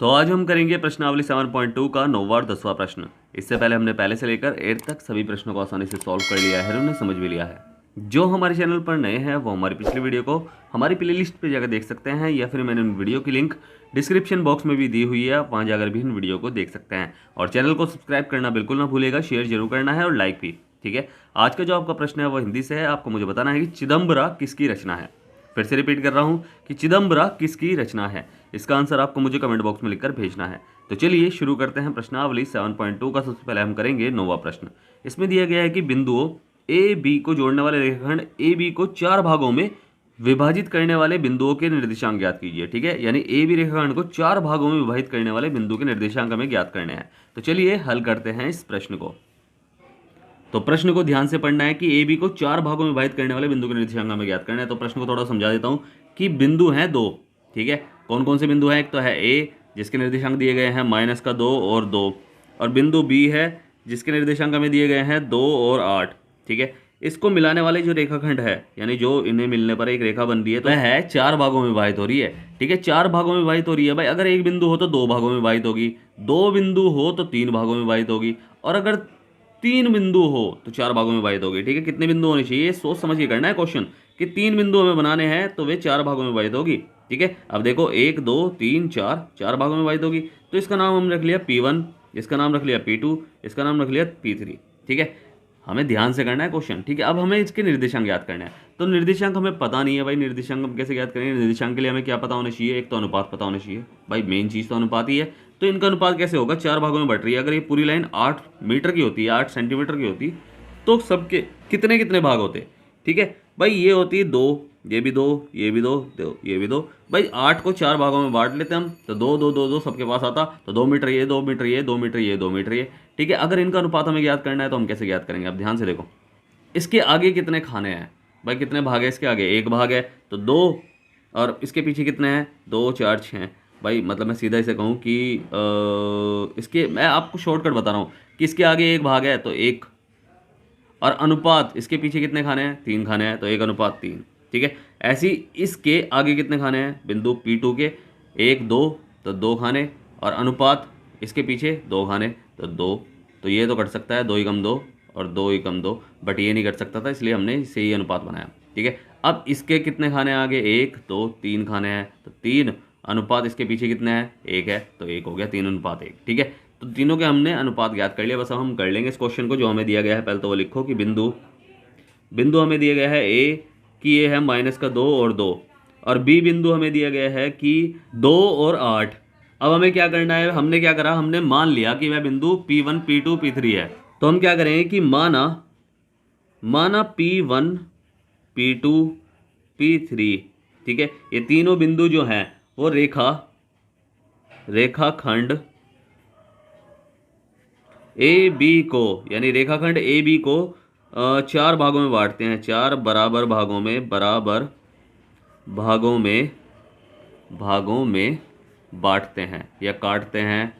तो आज हम करेंगे प्रश्नावली 7.2 का 9वां और 10वां प्रश्न। इससे पहले हमने पहले से लेकर 8 तक सभी प्रश्नों को आसानी से सॉल्व कर लिया है और उन्हें समझ भी लिया है। जो हमारे चैनल पर नए हैं वो हमारी पिछली वीडियो को हमारी प्लेलिस्ट पे जाकर देख सकते हैं, या फिर मैंने उन वीडियो की लिंक डिस्क्रिप्शन बॉक्स में भी दी हुई है, आप वहाँ जाकर भी इन वीडियो को देख सकते हैं। और चैनल को सब्सक्राइब करना बिल्कुल ना भूलेगा, शेयर जरूर करना है और लाइक भी। ठीक है, आज का जो आपका प्रश्न है वो हिंदी से है। आपको मुझे बताना है कि चिदम्बरा किसकी रचना है। फिर से रिपीट कर रहा हूँ कि चिदम्बरा किसकी रचना है। इसका आंसर आपको मुझे कमेंट बॉक्स में लिखकर भेजना है। तो चलिए शुरू करते हैं प्रश्नावली 7.2 का। सबसे पहले हम करेंगे 9वां प्रश्न। इसमें दिया गया है कि बिंदुओं ए बी को जोड़ने वाले रेखाखंड ए बी को 4 भागों में विभाजित करने वाले बिंदुओं के निर्देशांक ज्ञात कीजिए। ठीक है, यानी ए बी रेखाखंड को 4 भागों में विभाजित करने वाले बिंदु के निर्देशांक हमें ज्ञात करने हैं। तो चलिए हल करते हैं इस प्रश्न को। तो प्रश्न को ध्यान से पढ़ना है कि ए बी को 4 भागों में विभाजित करने वाले बिंदु के निर्देशांक हमें ज्ञात करना है। तो प्रश्न को थोड़ा समझा देता हूं कि बिंदु हैं 2। ठीक है, कौन कौन से बिंदु हैं? एक तो है ए जिसके निर्देशांक दिए गए हैं -2 और 2, और बिंदु बी है जिसके निर्देशांक हमें दिए गए हैं 2 और 8। ठीक है, इसको मिलाने वाले जो रेखाखंड है, यानी जो इन्हें मिलने पर एक रेखा बन रही है, तो वह है 4 भागों में विभाजित हो रही है। ठीक है, 4 भागों में विभाजित हो रही है। भाई अगर एक बिंदु हो तो 2 भागों में विभाजित होगी, 2 बिंदु हो तो 3 भागों में विभाजित होगी, और अगर 3 बिंदु हो तो 4 भागों में विभाजित होगी। ठीक है, कितने बिंदु होने चाहिए सोच समझ के करना है क्वेश्चन कि 3 बिंदु हमें बनाने हैं तो वे 4 भागों में विभाजित होगी। ठीक है, अब देखो 1 2 3 4, 4 भागों में विभाजित होगी। तो इसका नाम हमने रख लिया P1, इसका नाम रख लिया P2, इसका नाम रख लिया P3। ठीक है, हमें ध्यान से करना है क्वेश्चन। ठीक है, अब हमें इसके निर्देशांक ज्ञात करना है। तो निर्देशांक हमें पता नहीं है भाई, निर्देशांक हम कैसे ज्ञात करेंगे? निर्देशांक के लिए हमें क्या पता होना चाहिए? एक तो अनुपात पता होना चाहिए। भाई मेन चीज़ तो अनुपात ही है। तो इनका अनुपात कैसे होगा? 4 भागों में बट रही है। अगर ये पूरी लाइन 8 मीटर की होती है, 8 सेंटीमीटर की होती, तो सबके कितने कितने भाग होते? ठीक है भाई, ये होती है 2, ये भी 2, ये भी 2, ये भी 2। भाई 8 को 4 भागों में बांट लेते हम, तो 2 2 2 2 सबके पास आता, तो 2 मीटर ये, 2 मीटर ये, 2 मीटर ये, 2 मीटर ये। ठीक है, अगर इनका अनुपात हमें ज्ञात करना है तो हम कैसे ज्ञात करेंगे? अब ध्यान से देखो, इसके आगे कितने खाने हैं? भाई कितने भाग है इसके आगे? 1 भाग है, तो 2, और इसके पीछे कितने हैं? 2 4 6। भाई मतलब मैं सीधा इसे कहूँ कि इसके, मैं आपको शॉर्टकट बता रहा हूँ कि इसके आगे 1 भाग है तो 1, और अनुपात इसके पीछे कितने खाने हैं? 3 खाने हैं, तो 1:3। ठीक है, ऐसी इसके आगे कितने खाने हैं? बिंदु P2 के 1 2, तो 2 खाने, और अनुपात इसके पीछे 2 खाने, तो 2। तो ये तो कट सकता है 2 × 2 और 2 × 2, बट ये नहीं कट सकता था, इसलिए हमने इससे ही अनुपात बनाया। ठीक है, अब इसके कितने खाने आगे? 1 2 3 खाने हैं, तो 3, अनुपात इसके पीछे कितने हैं? 1 है, तो 1 हो गया, 3:1। ठीक है, तो तीनों के हमने अनुपात ज्ञात कर लिया। बस अब हम कर लेंगे इस क्वेश्चन को जो हमें दिया गया है। पहले तो वो लिखो कि बिंदु हमें दिया गया है ए कि ये है -2 और 2, और बी बिंदु हमें दिया गया है कि 2 और 8। अब हमें क्या करना है? हमने क्या करा, हमने मान लिया कि वह बिंदु P1 P2 P3 है। तो हम क्या करेंगे कि माना P1 P2 P3। ठीक है, ये तीनों बिंदु जो हैं वो रेखाखंड ए बी को, यानी रेखाखंड ए बी को 4 भागों में बांटते हैं। 4 बराबर भागों में बांटते हैं, या काटते हैं।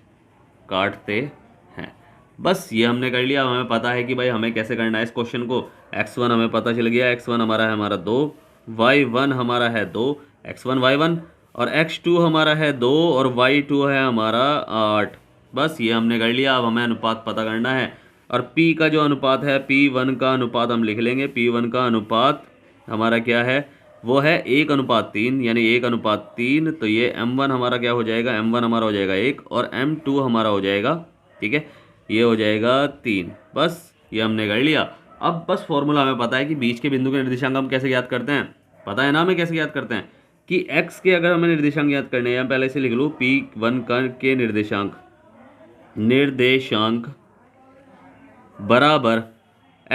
बस ये हमने कर लिया। हमें पता है कि भाई हमें कैसे करना है इस क्वेश्चन को। x1 हमें पता चल गया, x1 हमारा है 2, y1 हमारा है 2, x1 y1, और x2 हमारा है 2, और y2 है हमारा 8। बस ये हमने कर लिया। अब हमें अनुपात पता करना है, और P का जो अनुपात है, P1 का अनुपात हम लिख लेंगे। P1 का अनुपात हमारा क्या है? वो है 1:3, यानी 1:3। तो ये M1 हमारा क्या हो जाएगा? M1 हमारा हो जाएगा 1, और M2 हमारा हो जाएगा, ठीक है, ये हो जाएगा 3। बस ये हमने कर लिया। अब बस फॉर्मूला हमें पता है कि बीच के बिंदु के निर्देशांक हम कैसे ज्ञात करते हैं। पता है ना हमें कैसे ज्ञात करते हैं? कि x के अगर हमें निर्देशांक ज्ञात करने हैं, पहले से लिख लूँ, P1 के निर्देशांक बराबर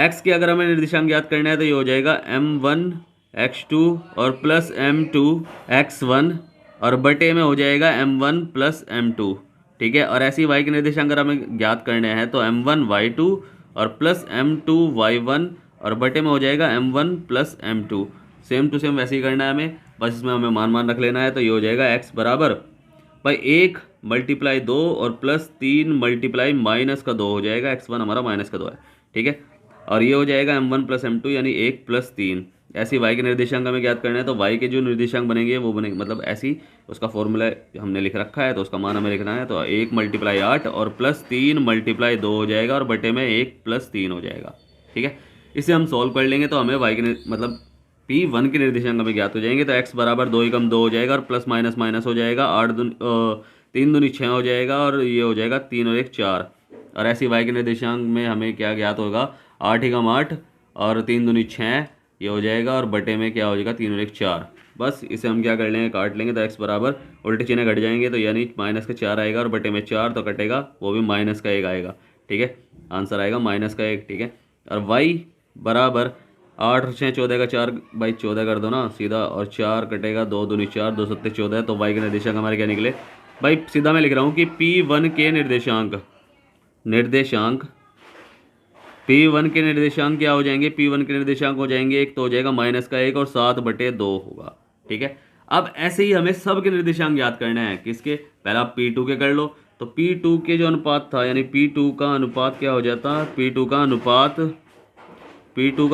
x के अगर हमें निर्देशांक ज्ञात करना है तो ये हो जाएगा M1 x2 और प्लस M2 x1, और बटे में हो जाएगा M1 प्लस M2। ठीक है, और ऐसी y के निर्देशांक अगर हमें ज्ञात करने हैं तो M1 y2 और प्लस M2 y1, और बटे में हो जाएगा M1 plus M2। Same to same वैसे ही करना है हमें, बस इसमें हमें मान रख लेना है। तो ये हो जाएगा x बराबर भाई 1 × 2 और प्लस 3 × -2 हो जाएगा। x1 हमारा -2 है। ठीक है, और ये हो जाएगा M1 प्लस M2, यानी 1 + 3, ऐसी y के निर्देशांक हमें ज्ञात करना है, तो y के जो निर्देशांक बनेंगे वो बनेंगे, मतलब ऐसी उसका फॉर्मूला हमने लिख रखा है, तो उसका मान हमें लिखना है। तो 1 × 8 और +3 × 2 हो जाएगा और बटे में 1 + 3 हो जाएगा। ठीक है, इसे हम सॉल्व कर लेंगे तो हमें y के मतलब P1 के निर्देशांक हमें ज्ञात हो जाएंगे। तो x बराबर 2 × 2 हो जाएगा और प्लस माइनस माइनस हो जाएगा, 3 दूनी 6 हो जाएगा और ये हो जाएगा 3 और 1 4। और ऐसी y के निर्देशांक में हमें क्या ज्ञात होगा, 8 × 8 और 3 दूनी 6 ये हो जाएगा और बटे में क्या हो जाएगा, 3 और 1 4। बस इसे हम क्या कर लेंगे, काट लेंगे। तो x बराबर उल्टे चिन्ह घट जाएंगे, तो यानी माइनस का 4 आएगा और बटे में 4 तो कटेगा, वो भी माइनस का 1 आएगा। ठीक है, आंसर आएगा माइनस का 1। ठीक है, और y बराबर 8 और 6 14 का 4 भाई 14 कर दो ना सीधा, और 4 कटेगा, 2 दूनी 4 2 7 14। तो y के निर्देशांक हमारे क्या निकले भाई, सीधा मैं लिख रहा हूँ कि P1 के निर्देशांक P1 के निर्देशांक क्या हो जाएंगे, P1 के निर्देशांक हो जाएंगे, एक तो हो जाएगा माइनस का 1 और 7/2 होगा। ठीक है, अब ऐसे ही हमें सब के निर्देशांक याद करना है। किसके, पहला P2 के कर लो। तो P2 के जो अनुपात था, यानी P2 का अनुपात क्या हो जाता, P2 का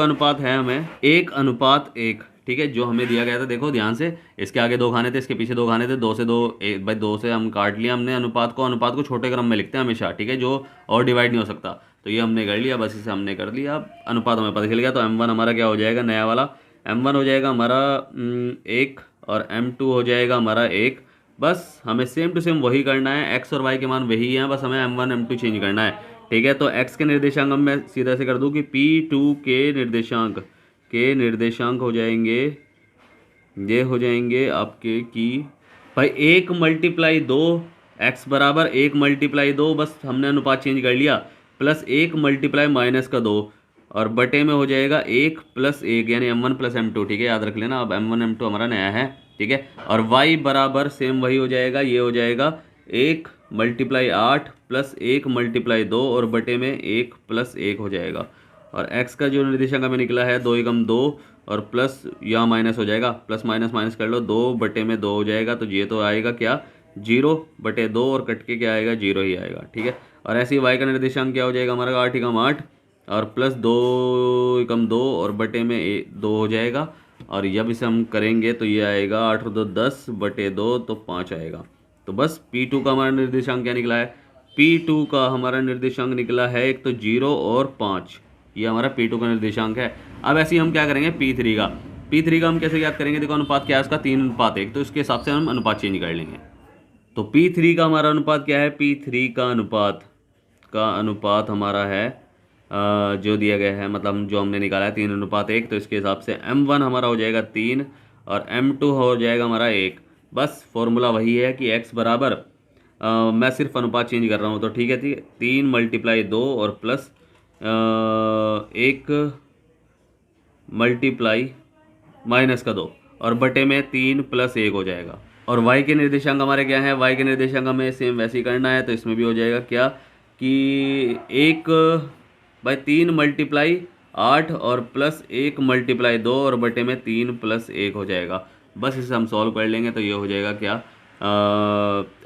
अनुपात है हमें 1:1। ठीक है, जो हमें दिया गया था, देखो ध्यान से, इसके आगे 2 खाने थे, इसके पीछे 2 खाने थे, 2 से 2 भाई 2 से हम काट लिया हमने अनुपात को छोटे क्रम में लिखते हैं हमेशा। ठीक है, जो और डिवाइड नहीं हो सकता, तो ये हमने कर लिया, बस इसे हमने कर लिया। अब अनुपात हमें पता चल गया। तो M1 हमारा क्या हो जाएगा, नया वाला M1 हो जाएगा हमारा 1 और M2 हो जाएगा हमारा 1। बस हमें सेम टू सेम वही करना है, x और y के मान वही हैं, बस हमें M1 M2 चेंज करना है। ठीक है, तो x के निर्देशांक हम मैं सीधा से कर दूं कि P2 के निर्देशांक हो जाएंगे, ये हो जाएंगे आपके कि भाई 1 × 2, x बराबर 1 × 2, बस हमने अनुपात चेंज कर लिया, प्लस 1 × -2 और बटे में हो जाएगा 1 + 1 यानी M1 + M2। ठीक है, याद रख लेना, अब M1 M2 हमारा नया है। ठीक है, और y बराबर सेम वही हो जाएगा, ये हो जाएगा 1 × 8 प्लस 1 × 2 और बटे में 1 + 1 हो जाएगा। और x का जो निर्देशांक हमें निकला है 2 × 2 और प्लस यहाँ माइनस हो जाएगा, प्लस माइनस माइनस कर लो, 2/2 हो जाएगा। तो ये तो आएगा क्या, 0/2 और कट के क्या आएगा, 0 ही आएगा। ठीक है, और ऐसे ही y का निर्देशांक क्या हो जाएगा हमारा, 8 × 8 और प्लस 2 × 2 और बटे में 2 हो जाएगा। और जब इसे हम करेंगे तो ये आएगा 8 और 2 10/2 तो 5 आएगा। तो बस P2 का हमारा निर्देशांक क्या निकला है, P2 का हमारा निर्देशांक निकला है एक तो 0 और 5, ये हमारा P2 का निर्देशांक है। अब ऐसे ही हम क्या करेंगे P3 का हम कैसे याद करेंगे, देखो अनुपात क्या है उसका 3:1, तो इसके हिसाब से हम अनुपात चेंज कर लेंगे। तो P3 का हमारा अनुपात क्या है, P3 का अनुपात हमारा है जो दिया गया है, मतलब जो हमने निकाला है 3:1, तो इसके हिसाब से M1 हमारा हो जाएगा 3 और M2 हो जाएगा हमारा 1। बस फॉर्मूला वही है कि x बराबर मैं सिर्फ अनुपात चेंज कर रहा हूँ, तो ठीक है 3 × 2 और प्लस 1 × -2 और बटे में 3 + 1 हो जाएगा। और y के निर्देशांक हमारे क्या हैं, y के निर्देशांक हमें सेम वैसे ही करना है, तो इसमें भी हो जाएगा क्या कि 1/3 × 8 और प्लस 1 × 2 और बटे में 3 + 1 हो जाएगा। बस इसे हम सॉल्व कर लेंगे तो ये हो जाएगा क्या,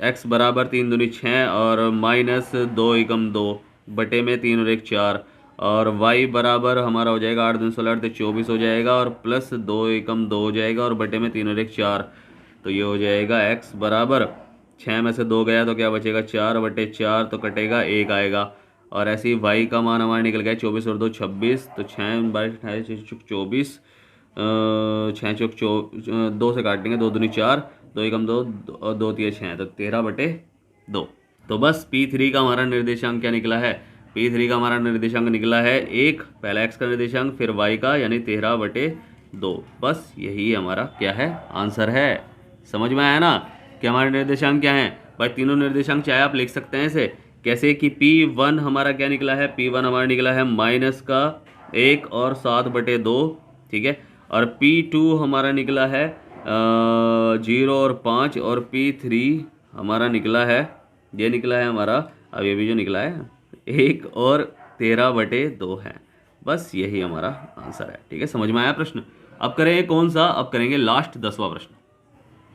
x बराबर 3 दूनी 6 और -2 × 2 बटे में 3 और 1 4 और y बराबर हमारा हो जाएगा 8 दूनी 16 8 24 हो जाएगा और प्लस 2 × 2 हो जाएगा और बटे में 3 और 1 4। तो ये हो जाएगा x बराबर 6 में से 2 गया तो क्या बचेगा, 4/4 तो कटेगा 1 आएगा। और ऐसे ही y का मान हमारा निकल गया 24 और 2 26, तो 6 × 28 = 24, 6 × 2 से काटेंगे, 2 दूनी 4, 2 × 2 2 3 6, तो 13/2। तो बस P3 का हमारा निर्देशांक क्या निकला है, P3 का हमारा निर्देशांक निकला है 1, पहला x का निर्देशांक फिर y का, यानी 13/2। बस यही हमारा क्या है, आंसर है। समझ में आया ना कि हमारे निर्देशांक क्या हैं भाई, तीनों निर्देशांक चाहे आप लिख सकते हैं इसे कैसे कि P1 हमारा क्या निकला है, P1 हमारा निकला है -1 और 7/2। ठीक है, और P2 हमारा निकला है 0 और 5 और P3 हमारा निकला है, ये निकला है हमारा, अब ये भी जो निकला है 1 और 13/2 है। बस यही हमारा आंसर है। ठीक है, समझ में आया प्रश्न। अब करेंगे कौन सा, अब करेंगे लास्ट 10वां प्रश्न।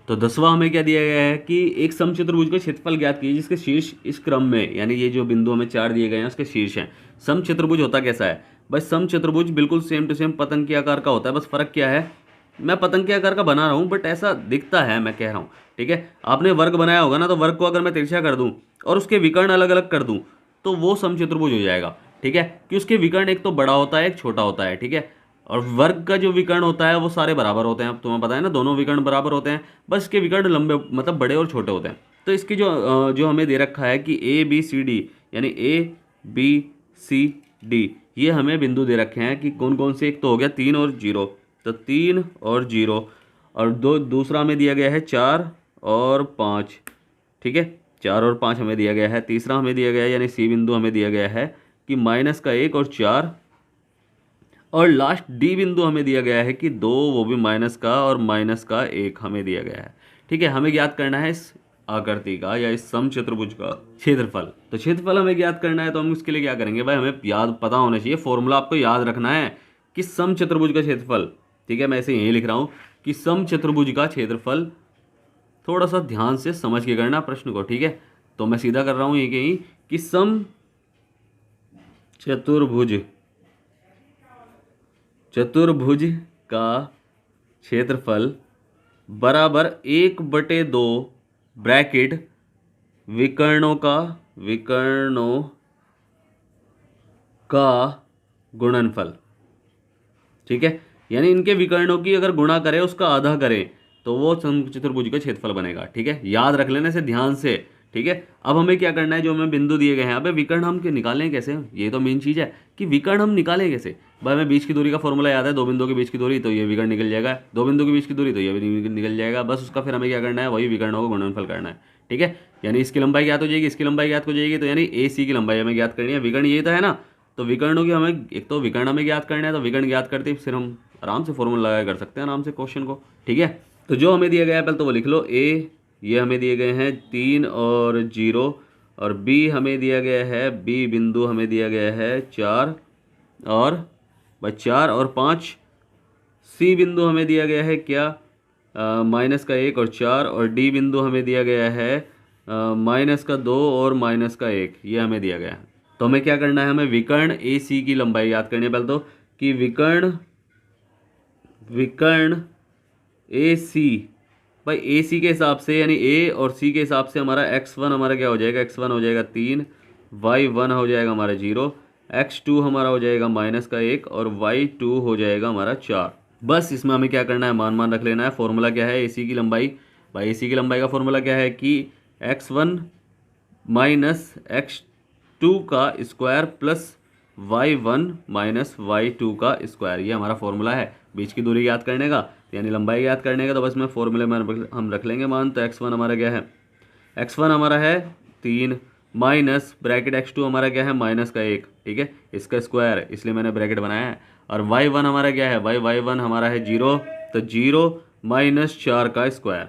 तो 10वां हमें क्या दिया गया है कि एक समचतुर्भुज का क्षेत्रफल ज्ञात कीजिए जिसके शीर्ष इस क्रम में, यानी ये जो बिंदु हमें 4 दिए गए हैं उसके शीर्ष हैं। समचतुर्भुज होता कैसा है भाई सम चतुर्भुज बिल्कुल सेम टू सेम पतंग के आकार का होता है, बस फ़र्क क्या है, मैं पतंग के आकार का बना रहा हूँ बट ऐसा दिखता है, मैं कह रहा हूँ। ठीक है, आपने वर्ग बनाया होगा ना, तो वर्ग को अगर मैं तिरछा कर दूँ और उसके विकर्ण अलग अलग कर दूँ तो वो सम चतुर्भुज हो जाएगा। ठीक है, कि उसके विकर्ण एक तो बड़ा होता है एक छोटा होता है। ठीक है, और वर्ग का जो विकर्ण होता है वो सारे बराबर होते हैं। अब तुम्हें पता है ना, दोनों विकर्ण बराबर होते हैं, बस इसके विकर्ण लंबे मतलब बड़े और छोटे होते हैं। तो इसकी जो हमें दे रखा है कि ए बी सी डी, यानी ए बी सी डी, ये हमें बिंदु दे रखे हैं कि कौन कौन से। एक तो हो गया 3 और 0, तो 3 और 0, और दूसरा हमें दिया गया है 4 और 5। ठीक है, 4 और 5 हमें दिया गया है। तीसरा हमें दिया गया है, यानी सी बिंदु हमें दिया गया है कि -1 और 4, और लास्ट डी बिंदु हमें दिया गया है कि 2, वो भी माइनस का, और -1 हमें दिया गया है। ठीक है, हमें ज्ञात करना है इस आकृति का या इस समचतुर्भुज का क्षेत्रफल। तो क्षेत्रफल हमें ज्ञात करना है, तो हम उसके लिए क्या करेंगे भाई, हमें याद पता होना चाहिए, फॉर्मूला आपको याद रखना है कि समचतुर्भुज का क्षेत्रफल। ठीक है, मैं ऐसे यहीं लिख रहा हूँ कि समचतुर्भुज का क्षेत्रफल। थोड़ा सा ध्यान से समझ के करना प्रश्न को। ठीक है, तो मैं सीधा कर रहा हूँ ये कहीं कि चतुर्भुज का क्षेत्रफल बराबर 1/2 ब्रैकेट विकर्णों का गुणनफल। ठीक है, यानी इनके विकर्णों की अगर गुणा करें, उसका आधा करें, तो वो चतुर्भुज का क्षेत्रफल बनेगा। ठीक है, याद रख लेने से ध्यान से। ठीक है, अब हमें क्या करना है, जो हमें बिंदु दिए गए हैं, अबे विकर्ण हम निकालें कैसे, ये तो मेन चीज़ है कि विकर्ण हम निकालें कैसे। भाई हमें बीच की दूरी का फॉर्मूला याद है, 2 बिंदुओं के बीच की दूरी, तो ये विकर्ण निकल जाएगा। 2 बिंदु के बीच की दूरी, तो ये भी निकल जाएगा। बस उसका फिर हमें क्या करना है, वही विकर्णों का गुणनफल करना है। ठीक है, यानी इसकी लंबाई ज्ञात हो जाएगी, इसकी लंबाई ज्ञात हो जाएगी, तो यानी ए सी की लंबाई हमें ज्ञात करनी है। विकर्ण ये तो है ना, तो विकर्णों की हमें, एक तो विकर्ण हमें ज्ञात करना है, तो विकर्ण ज्ञात करते ही फिर हम आराम से फॉर्मूला लगा कर सकते हैं आराम से क्वेश्चन को। ठीक है, तो जो हमें दिया गया है पहले तो वो लिख लो। ए ये हमें दिए गए हैं 3 और 0, और बी हमें दिया गया है, बी बिंदु हमें दिया गया है 4 और 5। सी बिंदु हमें दिया गया है क्या, -1 और 4, और डी बिंदु हमें दिया गया है -2 और -1, ये हमें दिया गया है। तो हमें क्या करना है, हमें विकर्ण ए सी की लंबाई याद करनी है पहले तो, कि विकर्ण ए सी, भाई ए सी के हिसाब से, यानी ए और सी के हिसाब से हमारा x1 हमारा क्या हो जाएगा, x1 हो जाएगा 3, y1 हो जाएगा हमारा 0, x2 हमारा हो जाएगा -1, और y2 हो जाएगा हमारा 4। बस इसमें हमें क्या करना है, मान रख लेना है। फॉर्मूला क्या है, ए सी की लंबाई, भाई ए सी की लंबाई का फॉर्मूला क्या है कि x1 -x2 का स्क्वायर प्लस y1 -y2 का स्क्वायर, ये हमारा फॉर्मूला है बीच की दूरी याद करने का, यानी लंबाई याद करने का। तो बस में फॉर्मूले में हम रख लेंगे मान। तो x1 हमारा क्या है, x1 हमारा है 3 माइनस ब्रैकेट x2 हमारा क्या है -1। ठीक है, इसका स्क्वायर, इसलिए मैंने ब्रैकेट बनाया है। और y1 हमारा क्या है, y1 हमारा है 0, तो 0 -4 का स्क्वायर।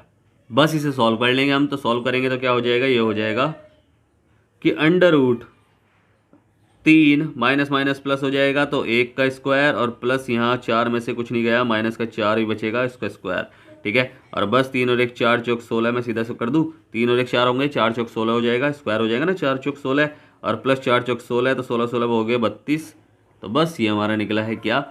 बस इसे सॉल्व कर लेंगे हम। तो सॉल्व करेंगे तो क्या हो जाएगा, ये हो जाएगा कि √3 माइनस माइनस प्लस हो जाएगा, तो 1 का स्क्वायर, और प्लस यहाँ 4 में से कुछ नहीं गया, माइनस का 4 ही बचेगा, इसका स्क्वायर। ठीक है, और बस 3 और 1 4 चौक 16, मैं सीधा से कर दूँ, 3 और 1 4 होंगे, 4 चौक 16 हो जाएगा, स्क्वायर हो जाएगा ना 4 चौक 16, और प्लस 4 चौक 16, तो 16 16 हो गए 32। तो बस ये हमारा निकला है क्या,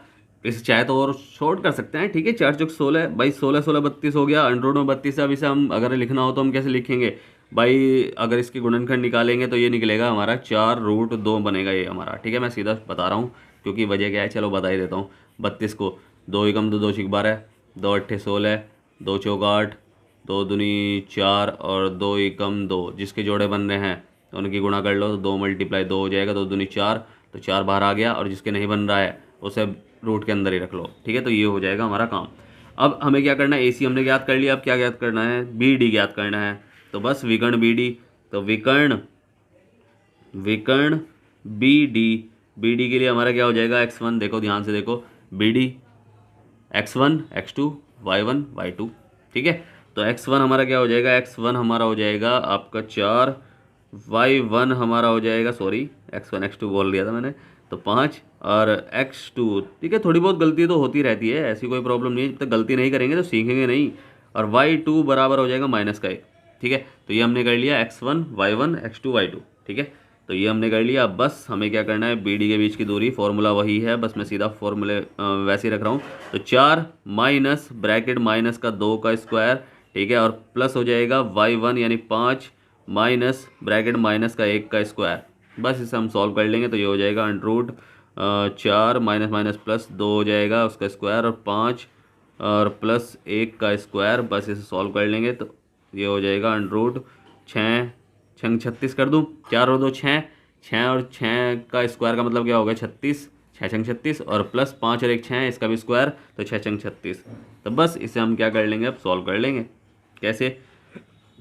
इसे चाहे तो और शॉर्ट कर सकते हैं। ठीक है, 4 चौक 16, भाई 16 16 32 हो गया, अंडर में 32 है। अब इसे हम अगर लिखना हो तो हम कैसे लिखेंगे भाई, अगर इसके गुणनखंड निकालेंगे तो ये निकलेगा हमारा 4√2 बनेगा ये हमारा। ठीक है, मैं सीधा बता रहा हूँ क्योंकि वजह क्या है, चलो बता ही देता हूँ। 32 को 2 एकम 2 2 6 12, 2 अट्ठे 16, 2 चौक 8, 2 दूनी 4, और 2 एकम 2, जिसके जोड़े बन रहे हैं तो उनकी गुणा कर लो, तो 2 × 2 हो जाएगा, 2 दूनी 4, तो 4 बाहर आ गया, और जिसके नहीं बन रहा है उसे रूट के अंदर ही रख लो। ठीक है, तो ये हो जाएगा हमारा काम। अब हमें क्या करना है, ए सी हमने ज्ञात कर लिया, अब क्या ज्ञात करना है, बी डी ज्ञात करना है। तो बस विकर्ण बी डी, तो विकर्ण बी डी के लिए हमारा क्या हो जाएगा, x1, देखो ध्यान से देखो, B D x1 x2 y1 y2। ठीक है, तो x1 हमारा क्या हो जाएगा, x1 हमारा हो जाएगा आपका 4, y1 हमारा हो जाएगा, सॉरी x1 x2 बोल दिया था मैंने, तो 5, और x2। ठीक है, थोड़ी बहुत गलती तो होती रहती है, ऐसी कोई प्रॉब्लम नहीं है, जब तक गलती नहीं करेंगे तो सीखेंगे नहीं। और y2 बराबर हो जाएगा -1। ठीक है, तो ये हमने कर लिया x1 y1 x2 y2। ठीक है, तो ये हमने कर लिया। बस हमें क्या करना है, बी डी के बीच की दूरी, फॉर्मूला वही है, बस मैं सीधा फॉर्मूले वैसे ही रख रहा हूँ। तो 4 माइनस ब्रैकेट माइनस का 2 का स्क्वायर, ठीक है, और प्लस हो जाएगा y1 यानी 5 माइनस ब्रैकेट माइनस का 1 का स्क्वायर। बस इसे हम सॉल्व कर लेंगे तो ये हो जाएगा अंडर 4 माइनस माइनस प्लस 2 हो जाएगा उसका स्क्वायर, और 5 और प्लस 1 का स्क्वायर। बस इसे सॉल्व कर लेंगे तो ये हो जाएगा अंडर 6 छंग 36 कर दूं, 4 और 2 6, 6 और 6 का स्क्वायर का मतलब क्या होगा 36, 6 छंग 36, और प्लस 5 और 1 6, इसका भी स्क्वायर, तो 6 छंग 36। तो बस इसे हम क्या कर लेंगे, अब सॉल्व कर लेंगे। कैसे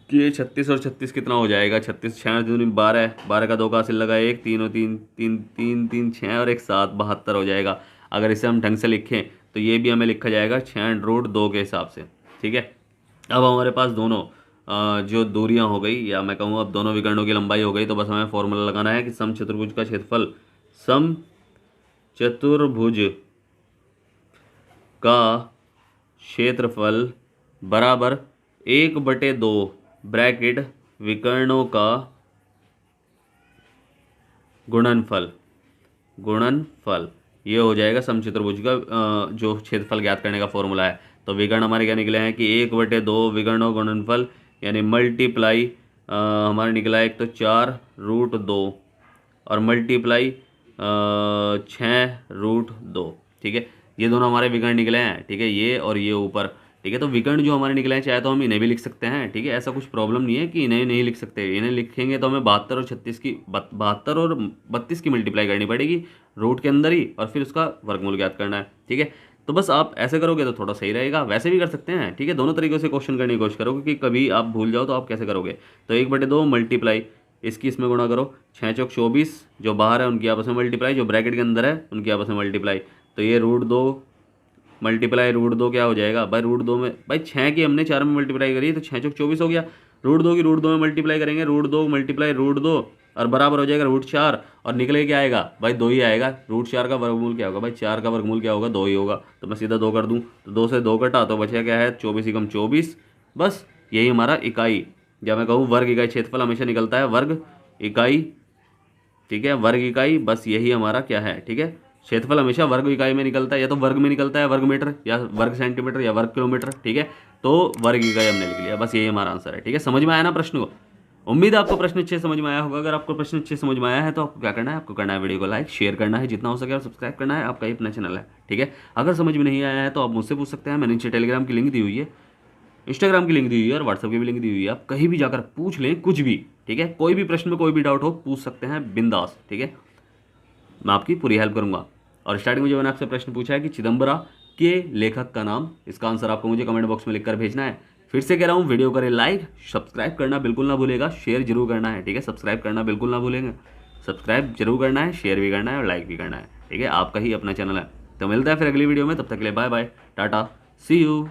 कि ये 36 और 36 कितना हो जाएगा, 36 6 और 2 12, 12 का 2 का हासिल लगा 1, 3 और 3 3 3 3 6 और 1 7, 72 हो जाएगा। अगर इसे हम ढंग से लिखें तो ये भी हमें लिखा जाएगा 6√2 के हिसाब से, ठीक है। अब हमारे पास दोनों जो दूरियां हो गई, या मैं कहूँ अब दोनों विकर्णों की लंबाई हो गई, तो बस हमें फॉर्मूला लगाना है कि सम चतुर्भुज का क्षेत्रफल, सम चतुर्भुज का क्षेत्रफल बराबर 1/2 ब्रैकेट विकर्णों का गुणनफल, गुणनफल ये हो जाएगा सम चतुर्भुज का जो क्षेत्रफल ज्ञात करने का फॉर्मूला है। तो विकर्ण हमारे क्या निकले हैं कि 1/2 विकर्णों गुणनफल यानी मल्टीप्लाई हमारा निकला है एक तो 4√2 और मल्टीप्लाई 6√2, ठीक है। ये दोनों हमारे विकर्ण निकले हैं, ठीक है, ये और ये ऊपर, ठीक है। तो विकर्ण जो हमारे निकले हैं चाहे तो हम इन्हें भी लिख सकते हैं, ठीक है, ऐसा कुछ प्रॉब्लम नहीं है कि इन्हें नहीं लिख सकते। इन्हें लिखेंगे तो हमें 72 और 36 की 72 और 32 की मल्टीप्लाई करनी पड़ेगी रूट के अंदर ही, और फिर उसका वर्गमूल ज्ञात करना है, ठीक है। तो बस आप ऐसे करोगे तो थोड़ा सही रहेगा, वैसे भी कर सकते हैं, ठीक है। दोनों तरीकों से क्वेश्चन करने की कोशिश करोगे कि कभी आप भूल जाओ तो आप कैसे करोगे। तो 1/2 मल्टीप्लाई इसकी इसमें गुणा करो, 6 चौक 24, जो बाहर है उनकी आपस में मल्टीप्लाई, जो ब्रैकेट के अंदर है उनकी आपस में मल्टीप्लाई। तो ये √2 मल्टीप्लाई √2 क्या हो जाएगा भाई, √2 में भाई 6 की हमने 4 में मल्टीप्लाई करी तो 6 चौक 24 हो गया। √2 की √2 में मल्टीप्लाई करेंगे, √2 मल्टीप्लाई √2 और बराबर हो जाएगा √4, और निकले क्या आएगा भाई 2 ही आएगा। √4 का वर्गमूल क्या होगा भाई, 4 का वर्गमूल क्या होगा 2 ही होगा। तो मैं सीधा 2 कर दूँ तो 2 से 2 कटा तो बचा क्या है 24 एकम 24। बस यही हमारा इकाई, या मैं कहूँ वर्ग इकाई, क्षेत्रफल हमेशा निकलता है वर्ग इकाई, ठीक है, वर्ग इकाई। बस यही हमारा क्या है, ठीक है, क्षेत्रफल हमेशा वर्ग इकाई में निकलता है, या तो वर्ग में निकलता है वर्ग मीटर या वर्ग सेंटीमीटर या वर्ग किलोमीटर, ठीक है। तो वर्ग इकाई हमने लिख लिया, बस यही हमारा आंसर है, ठीक है। समझ में आया ना प्रश्न को? उम्मीद है आपको प्रश्न अच्छे समझ में आया होगा। अगर आपको प्रश्न अच्छे समझ में आया है तो आपको क्या करना है, आपको करना है वीडियो को लाइक शेयर करना है जितना हो सके, और सब्सक्राइब करना है, आपका ही अपना चैनल है, ठीक है। अगर समझ में नहीं आया है तो आप मुझसे पूछ सकते हैं, मैंने नीचे टेलीग्राम की लिंक दी हुई है, इंस्टाग्राम की लिंक दी हुई है और व्हाट्सएप की भी लिंक दी हुई है। आप कहीं भी जाकर पूछ लें कुछ भी, ठीक है, कोई भी प्रश्न में कोई भी डाउट हो पूछ सकते हैं बिंदास, ठीक है, मैं आपकी पूरी हेल्प करूंगा। और स्टार्टिंग में जो मैंने आपसे प्रश्न पूछा है कि चिदम्बरा के लेखक का नाम, इसका आंसर आपको मुझे कमेंट बॉक्स में लिखकर भेजना है। फिर से कह रहा हूँ, वीडियो करें लाइक, सब्सक्राइब करना बिल्कुल ना भूलेगा, शेयर जरूर करना है, ठीक है, सब्सक्राइब करना बिल्कुल ना भूलेंगे, सब्सक्राइब जरूर करना है, शेयर भी करना है और लाइक भी करना है, ठीक है, आपका ही अपना चैनल है। तो मिलता है फिर अगली वीडियो में, तब तक के लिए bye bye, tata, see you.